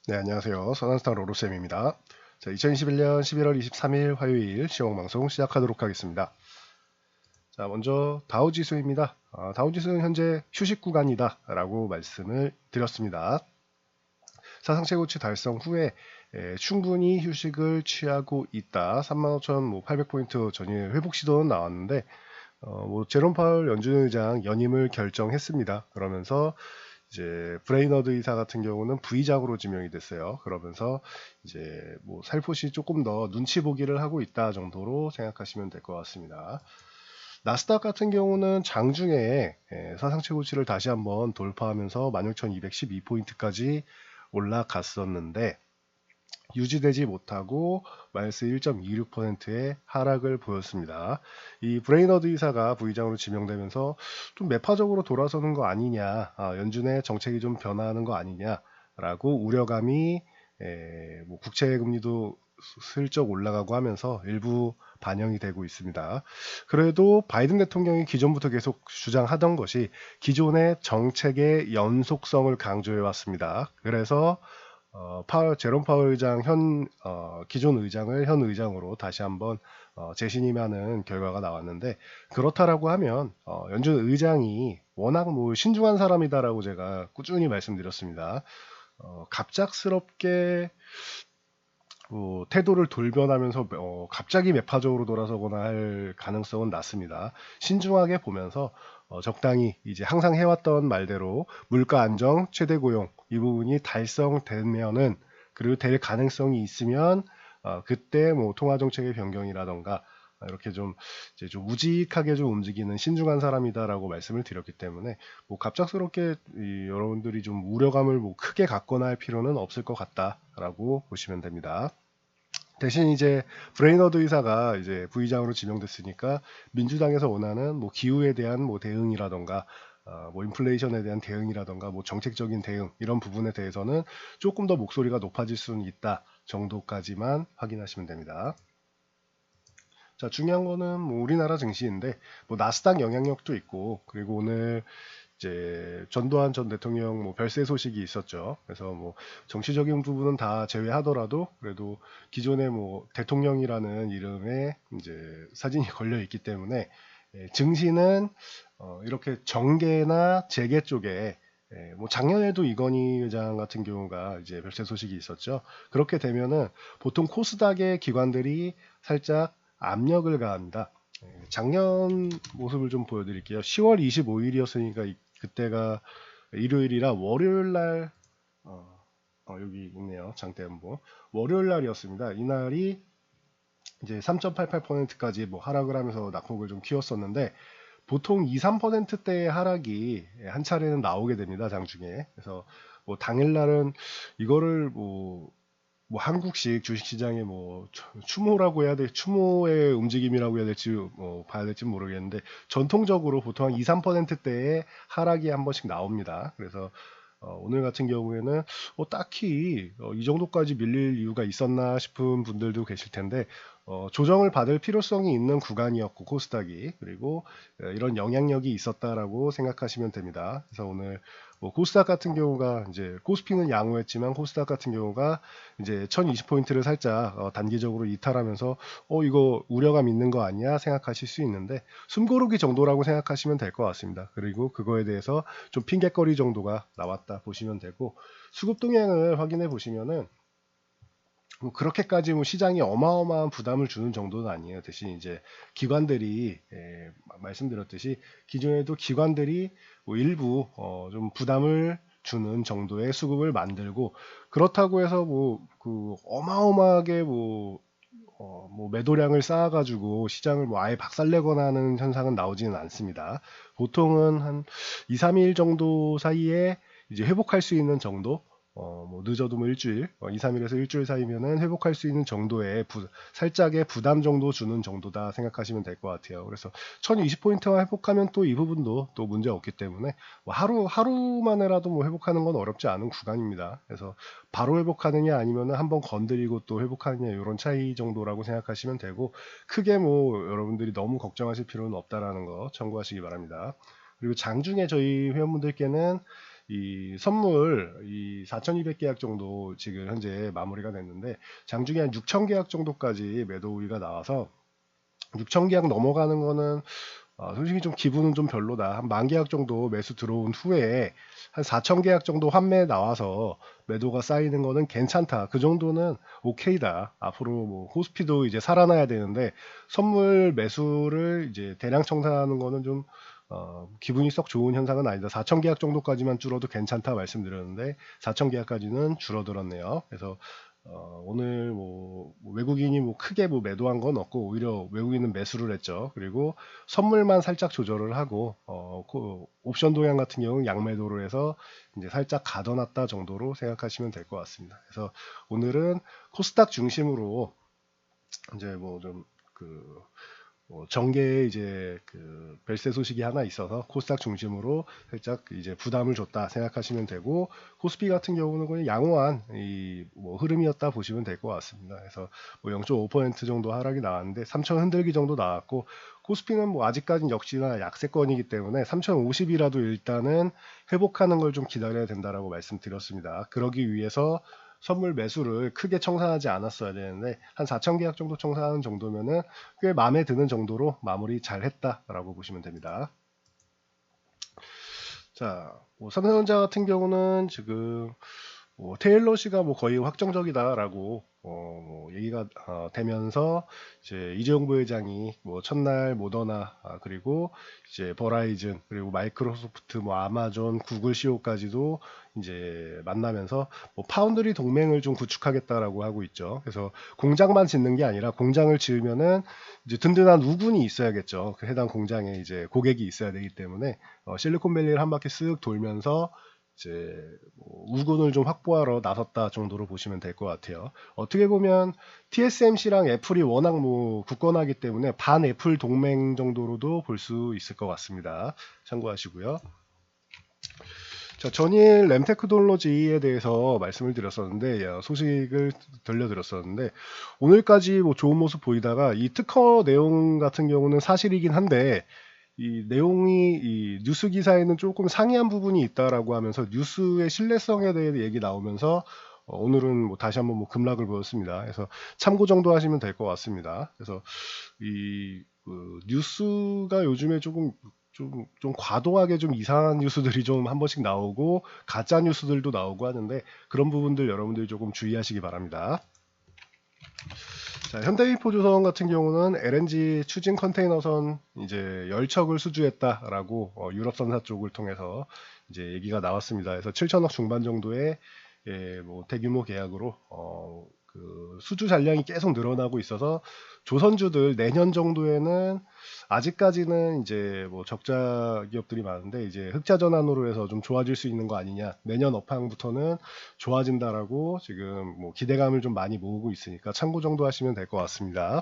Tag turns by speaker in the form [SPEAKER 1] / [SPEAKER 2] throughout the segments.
[SPEAKER 1] 네, 안녕하세요. 선한스타 로로쌤입니다. 자, 2021년 11월 23일 화요일 시황방송 시작하도록 하겠습니다. 자, 먼저 다우지수입니다. 다우지수는 현재 휴식 구간이다 라고 말씀을 드렸습니다. 사상 최고치 달성 후에 충분히 휴식을 취하고 있다. 35,800포인트 전일 회복 시도는 나왔는데 제롬 파월 연준 의장 연임을 결정했습니다. 그러면서 이제 브레이너드 이사 같은 경우는 부의장으로 지명이 됐어요. 그러면서 이제 살포시 조금 더 눈치 보기를 하고 있다 정도로 생각하시면 될 것 같습니다. 나스닥 같은 경우는 장중에 사상 최고치를 다시 한번 돌파하면서 16,212포인트까지 올라갔었는데 유지되지 못하고 마이너스 1.26%의 하락을 보였습니다. 이 브레이너드 이사가 부의장으로 지명되면서 좀 매파적으로 돌아서는 거 아니냐, 연준의 정책이 좀 변화하는 거 아니냐라고 우려감이 국채 금리도 슬쩍 올라가고 하면서 일부 반영이 되고 있습니다. 그래도 바이든 대통령이 기존부터 계속 주장하던 것이 기존의 정책의 연속성을 강조해 왔습니다. 그래서 제롬 파월 의장 기존 의장을 현 의장으로 다시 한번 재신임하는 결과가 나왔는데 그렇다라고 하면 연준 의장이 워낙 신중한 사람이다라고 제가 꾸준히 말씀드렸습니다. 갑작스럽게 태도를 돌변하면서 갑자기 매파적으로 돌아서거나 할 가능성은 낮습니다. 신중하게 보면서 적당히 이제 항상 해왔던 말대로 물가 안정, 최대 고용 이 부분이 달성되면은 그리고 될 가능성이 있으면 그때 통화 정책의 변경이라던가 이렇게 좀 이제 좀 우직하게 좀 움직이는 신중한 사람이다라고 말씀을 드렸기 때문에 갑작스럽게 여러분들이 좀 우려감을 크게 갖거나 할 필요는 없을 것 같다라고 보시면 됩니다. 대신 이제 브레이너드 의사가 이제 부의장으로 지명됐으니까 민주당에서 원하는 기후에 대한 대응이라던가 인플레이션에 대한 대응이라던가 정책적인 대응 이런 부분에 대해서는 조금 더 목소리가 높아질 수는 있다 정도까지만 확인하시면 됩니다. 자, 중요한 거는 우리나라 증시인데 나스닥 영향력도 있고 그리고 오늘 이제 전두환 전 대통령 별세 소식이 있었죠. 그래서 정치적인 부분은 다 제외하더라도 그래도 기존의 대통령이라는 이름에 이제 사진이 걸려 있기 때문에 증시는 이렇게 정계나 재계 쪽에 작년에도 이건희 회장 같은 경우가 이제 별세 소식이 있었죠. 그렇게 되면은 보통 코스닥의 기관들이 살짝 압력을 가합니다. 작년 모습을 좀 보여드릴게요. 10월 25일이었으니까 그때가 일요일이라 월요일 날 여기 있네요. 장대음보 월요일 날이었습니다. 이날이 이제 3.88%까지 하락을 하면서 낙폭을 좀 키웠었는데 보통 2, 3%대의 하락이 한 차례는 나오게 됩니다. 장중에. 그래서 당일날은 이거를 한국식 주식시장의 추모라고 해야 될 추모의 움직임이라고 해야 될지 봐야 될지 모르겠는데 전통적으로 보통 한 2, 3%대의 하락이 한 번씩 나옵니다. 그래서 오늘 같은 경우에는 딱히 이 정도까지 밀릴 이유가 있었나 싶은 분들도 계실 텐데 조정을 받을 필요성이 있는 구간이었고 코스닥이 그리고 이런 영향력이 있었다라고 생각하시면 됩니다. 그래서 오늘 코스닥 같은 경우가 이제 코스피는 양호했지만 코스닥 같은 경우가 이제 1020포인트를 살짝 단기적으로 이탈하면서 이거 우려감 있는 거 아니야 생각하실 수 있는데 숨고르기 정도라고 생각하시면 될 것 같습니다. 그리고 그거에 대해서 좀 핑계거리 정도가 나왔다 보시면 되고 수급 동향을 확인해 보시면은 그렇게까지 시장이 어마어마한 부담을 주는 정도는 아니에요. 대신 이제 기관들이 말씀드렸듯이 기존에도 기관들이 일부 좀 부담을 주는 정도의 수급을 만들고 그렇다고 해서 그 어마어마하게 매도량을 쌓아가지고 시장을 아예 박살내거나 하는 현상은 나오지는 않습니다. 보통은 한 2, 3일 정도 사이에 이제 회복할 수 있는 정도 늦어도 일주일, 2, 3일에서 일주일 사이면은 회복할 수 있는 정도의 살짝의 부담 정도 주는 정도다 생각하시면 될 것 같아요. 그래서 1020포인트만 회복하면 또 이 부분도 또 문제 없기 때문에 하루만에라도 회복하는 건 어렵지 않은 구간입니다. 그래서 바로 회복하느냐 아니면은 한번 건드리고 또 회복하느냐 이런 차이 정도라고 생각하시면 되고 크게 여러분들이 너무 걱정하실 필요는 없다라는 거 참고하시기 바랍니다. 그리고 장중에 저희 회원분들께는 이 선물 이 4,200계약 정도 지금 현재 마무리가 됐는데 장중에 한 6,000계약 정도까지 매도 우위가 나와서 6,000계약 넘어가는 거는 솔직히 좀 기분은 좀 별로다. 한 10,000계약 정도 매수 들어온 후에 한 4,000계약 정도 환매 나와서 매도가 쌓이는 거는 괜찮다. 그 정도는 오케이다. 앞으로 뭐 코스피도 이제 살아나야 되는데 선물 매수를 이제 대량 청산하는 거는 좀 기분이 썩 좋은 현상은 아니다. 4,000계약 정도까지만 줄어도 괜찮다 말씀드렸는데 4,000계약까지는 줄어들었네요. 그래서 오늘 뭐 외국인이 뭐 크게 뭐 매도한 건 없고 오히려 외국인은 매수를 했죠. 그리고 선물만 살짝 조절을 하고 옵션 동향 같은 경우는 양매도를 해서 이제 살짝 가둬놨다 정도로 생각하시면 될 것 같습니다. 그래서 오늘은 코스닥 중심으로 이제 뭐좀그 정계에 이제 그 벨세 소식이 하나 있어서 코스닥 중심으로 살짝 이제 부담을 줬다 생각하시면 되고 코스피 같은 경우는 그냥 양호한 이 뭐 흐름이었다 보시면 될 것 같습니다. 그래서 뭐 0.5% 정도 하락이 나왔는데 3,000 흔들기 정도 나왔고 코스피는 뭐 아직까지는 역시나 약세권이기 때문에 3,050이라도 일단은 회복하는 걸 좀 기다려야 된다라고 말씀드렸습니다. 그러기 위해서 선물 매수를 크게 청산하지 않았어야 되는데 한 4,000계약 정도 청산하는 정도면은 꽤 마음에 드는 정도로 마무리 잘 했다라고 보시면 됩니다. 자, 뭐 삼성전자 같은 경우는 지금 뭐 테일러 씨가 뭐 거의 확정적이다라고 뭐 얘기가 되면서 이제 이재용 부회장이 뭐 첫날 모더나 그리고 이제 버라이즌 그리고 마이크로소프트 뭐 아마존 구글 CEO까지도 이제 만나면서 뭐 파운드리 동맹을 좀 구축하겠다라고 하고 있죠. 그래서 공장만 짓는 게 아니라 공장을 지으면은 이제 든든한 우군이 있어야겠죠. 그 해당 공장에 이제 고객이 있어야 되기 때문에 실리콘밸리를 한 바퀴 쓱 돌면서 이제 뭐 우군을 좀 확보하러 나섰다 정도로 보시면 될 것 같아요. 어떻게 보면 TSMC랑 애플이 워낙 뭐 굳건하기 때문에 반 애플 동맹 정도로도 볼 수 있을 것 같습니다. 참고하시고요. 자, 전일 램테크놀로지에 대해서 말씀을 드렸었는데 소식을 들려드렸었는데 오늘까지 뭐 좋은 모습 보이다가 이 특허 내용 같은 경우는 사실이긴 한데 이 내용이 이 뉴스 기사에는 조금 상이한 부분이 있다라고 하면서 뉴스의 신뢰성에 대해 얘기 나오면서 오늘은 뭐 다시 한번 뭐 급락을 보였습니다. 그래서 참고 정도 하시면 될 것 같습니다. 그래서 이 뉴스가 요즘에 좀 과도하게 좀 이상한 뉴스들이 좀 한 번씩 나오고 가짜 뉴스들도 나오고 하는데 그런 부분들 여러분들이 조금 주의하시기 바랍니다. 자, 현대이포조선 같은 경우는 LNG 추진 컨테이너선 이제 열척을 수주했다라고 유럽선사 쪽을 통해서 이제 얘기가 나왔습니다. 그래서 7천억 중반 정도의 뭐 대규모 계약으로 그 수주 잔량이 계속 늘어나고 있어서 조선주들 내년 정도에는 아직까지는 이제 뭐 적자 기업들이 많은데 이제 흑자 전환으로 해서 좀 좋아질 수 있는 거 아니냐. 내년 업황부터는 좋아진다라고 지금 뭐 기대감을 좀 많이 모으고 있으니까 참고 정도 하시면 될 것 같습니다.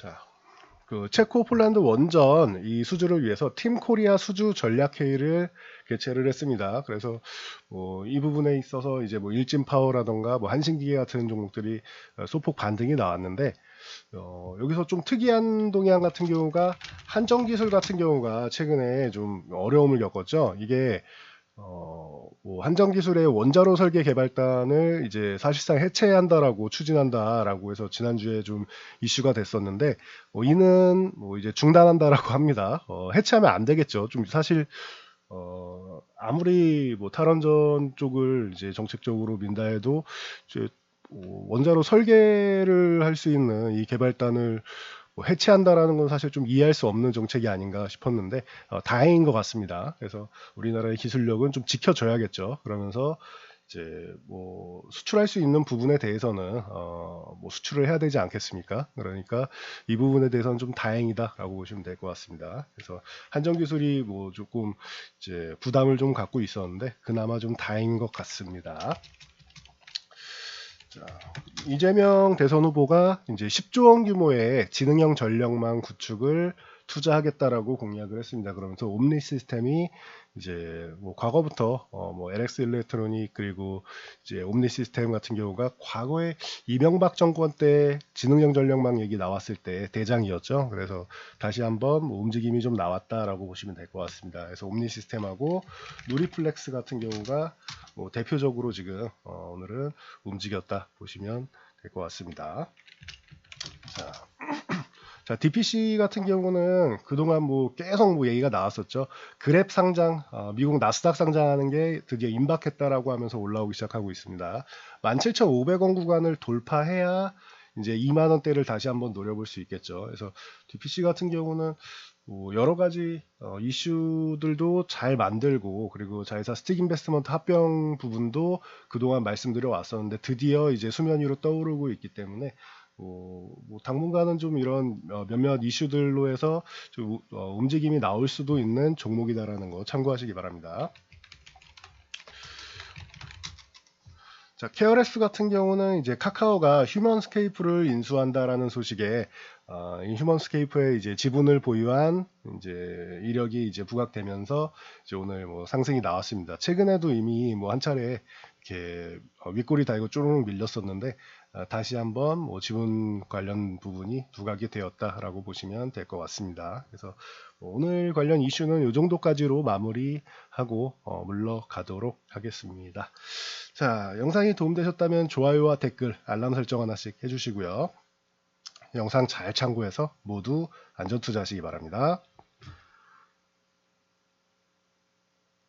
[SPEAKER 1] 자, 그 체코 폴란드 원전 이 수주를 위해서 팀 코리아 수주 전략 회의를 개최를 했습니다. 그래서 이 부분에 있어서 이제 뭐 일진 파워라던가 뭐 한신기계 같은 종목들이 소폭 반등이 나왔는데 여기서 좀 특이한 동향 같은 경우가 한정기술 같은 경우가 최근에 좀 어려움을 겪었죠. 이게 뭐 한정기술의 원자로 설계 개발단을 이제 사실상 해체한다라고 추진한다라고 해서 지난주에 좀 이슈가 됐었는데 이는 뭐 이제 중단한다라고 합니다. 해체하면 안 되겠죠. 좀 사실 아무리 뭐 탈원전 쪽을 이제 정책적으로 민다 해도 이제 원자로 설계를 할 수 있는 이 개발단을 뭐 해체한다라는 건 사실 좀 이해할 수 없는 정책이 아닌가 싶었는데 다행인 것 같습니다. 그래서 우리나라의 기술력은 좀 지켜줘야겠죠. 그러면서 이제 뭐 수출할 수 있는 부분에 대해서는 뭐 수출을 해야 되지 않겠습니까? 그러니까 이 부분에 대해서는 좀 다행이다라고 보시면 될 것 같습니다. 그래서 한정기술이 뭐 조금 이제 부담을 좀 갖고 있었는데 그나마 좀 다행인 것 같습니다. 자, 이재명 대선 후보가 이제 10조 원 규모의 지능형 전력망 구축을 투자하겠다라고 공약을 했습니다. 그러면서 옴니 시스템이 이제 뭐 과거부터 뭐 LX 일렉트로닉 그리고 이제 옴니 시스템 같은 경우가 과거에 이명박 정권 때 지능형 전력망 얘기 나왔을 때 대장이었죠. 그래서 다시 한번 뭐 움직임이 좀 나왔다라고 보시면 될 것 같습니다. 그래서 옴니 시스템하고 누리플렉스 같은 경우가 뭐 대표적으로 지금 오늘은 움직였다 보시면 될 것 같습니다. 자, DPC 같은 경우는 그동안 뭐 계속 뭐 얘기가 나왔었죠. 그랩 상장, 미국 나스닥 상장하는 게 드디어 임박했다라고 하면서 올라오기 시작하고 있습니다. 17,500원 구간을 돌파해야 이제 2만 원대를 다시 한번 노려볼 수 있겠죠. 그래서 DPC 같은 경우는 뭐 여러 가지 이슈들도 잘 만들고 그리고 자회사 스틱 인베스트먼트 합병 부분도 그동안 말씀드려 왔었는데 드디어 이제 수면 위로 떠오르고 있기 때문에 뭐 당분간은 좀 이런 몇몇 이슈들로 해서 좀 움직임이 나올 수도 있는 종목이다라는 거 참고하시기 바랍니다. 자, 케어레스 같은 경우는 이제 카카오가 휴먼스케이프를 인수한다라는 소식에 이 휴먼스케이프의 이제 지분을 보유한 이제 이력이 이제 부각되면서 이제 오늘 뭐 상승이 나왔습니다. 최근에도 이미 뭐 한 차례 이렇게 윗골이 달고 쪼르륵 밀렸었는데 다시 한번 뭐 지분 관련 부분이 부각이 되었다라고 보시면 될 것 같습니다. 그래서 오늘 관련 이슈는 이 정도까지로 마무리하고 물러가도록 하겠습니다. 자, 영상이 도움되셨다면 좋아요와 댓글, 알람 설정 하나씩 해주시고요. 영상 잘 참고해서 모두 안전투자하시기 바랍니다.